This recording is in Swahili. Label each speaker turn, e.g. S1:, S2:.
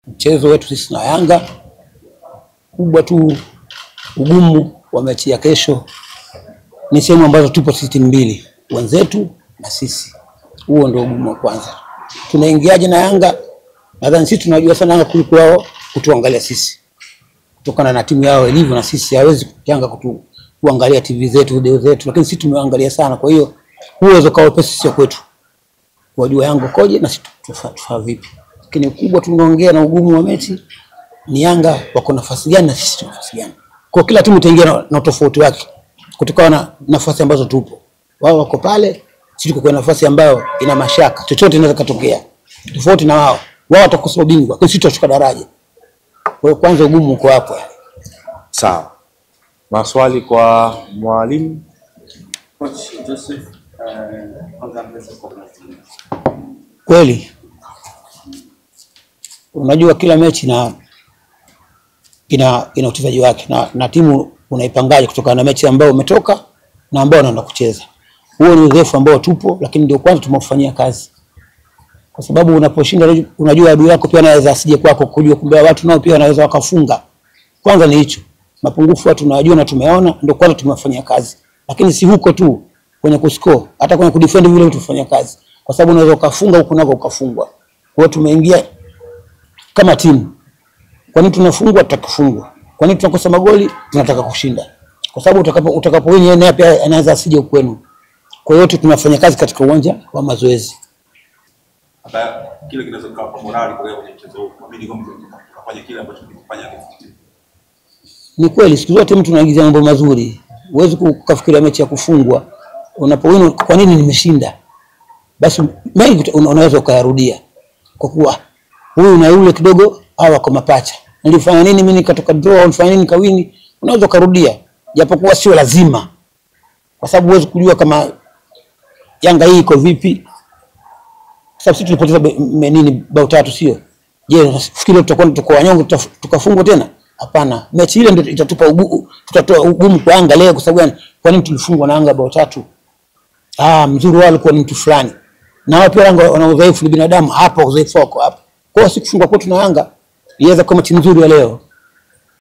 S1: mchezo wetu sisi na Yanga kubwa tu ugumu wa mechi ya kesho ni sehemu ambazo tupo sisi mbili, wenzetu na sisi. Huo ndio ugumu wa kwanza. Tunaingiaje na Yanga? Nadhani sisi tunajua sana Yanga kuliko wao kutuangalia sisi. Kutokana na timu yao ilivyo, na sisi hawezi Yanga kuangalia TV zetu, video zetu, lakini sisi tumeangalia sana. Kwa hiyo uwezo kwa pesa sio kwetu. Wajua Yanga koje na sisi tufaa vipi. Lakini kubwa tunaongea na ugumu wa mechi ni Yanga wako nafasi gani na sisi tuna nafasi gani. Kwa kila timu itaingia na tofauti wake kutokana na nafasi ambazo tupo. Wao wako pale, sisi tuko kwa nafasi ambayo ina mashaka. Chochote inaweza kutokea. Tofauti na wao. Wao watakosa ubingwa, kwa sisi tutashuka daraja. Kwa hiyo kwanza ugumu uko hapo.
S2: Sawa. Maswali kwa mwalimu?
S3: Coach Joseph,
S1: kweli unajua kila mechi ina uchezaji wake na timu unaipangaje kutokana na mechi ambayo umetoka na ambao unaenda kucheza. Huo ni uzoefu ambao tupo, lakini ndio kwanza tumefanyia kazi. Kwa sababu unaposhinda unajua adui yako pia anaweza asije kwako kujua kumbe watu nao pia wanaweza wakafunga. Kwanza ni hicho. Mapungufu watu tunajua na tumeona, ndio kwanza tumefanyia kazi. Lakini si huko tu kwenye kuscore, hata kwenye kudefend vile tufanya kazi. Kwa sababu unaweza ukafunga huko nako ukafungwa. Kwa hiyo tumeingia kama timu. Kwa nini tunafungwa tutakufungwa? Kwa nini tunakosa magoli? Tunataka kushinda. Kwa sababu utakapoweni yeye pia anaweza asije kwenu. Kwa hiyo tunafanya kazi katika uwanja wa mazoezi.
S3: Hata kile kinaweza kuwa morali kwa kwenye mchezo huu. Mimi kama tunafanya kile ambacho tunafanya kitu.
S1: Ni kweli siku zote mtu anaigiza mambo mazuri. Huwezi kufikiria mechi ya kufungwa. Unapowini kwa nini nimeshinda? Basi mengi unaweza ukayarudia. Kwa kuwa huyu na yule kidogo hawa kwa mapacha. Nilifanya nini mimi nikatoka draw, nilifanya nini kawini? Unaweza kurudia. Japokuwa sio lazima. Kwa sababu huwezi kujua kama Yanga hii iko vipi. Sababu sisi tulipoteza nini bao 3 sio? Je, unafikiri tutakuwa wanyonge tukafungwa tena? Hapana. Mechi ile ndio itatupa tutatoa ugumu kwa Yanga leo kwa sababu gani? Kwa nini tulifungwa na Yanga bao 3? Mzuri wao alikuwa ni mtu fulani. Na wao pia Yanga wana udhaifu, ni binadamu, hapa udhaifu wako hapa. Kwa hiyo sikufungwa kwetu na Yanga iweza kama timu nzuri ya leo.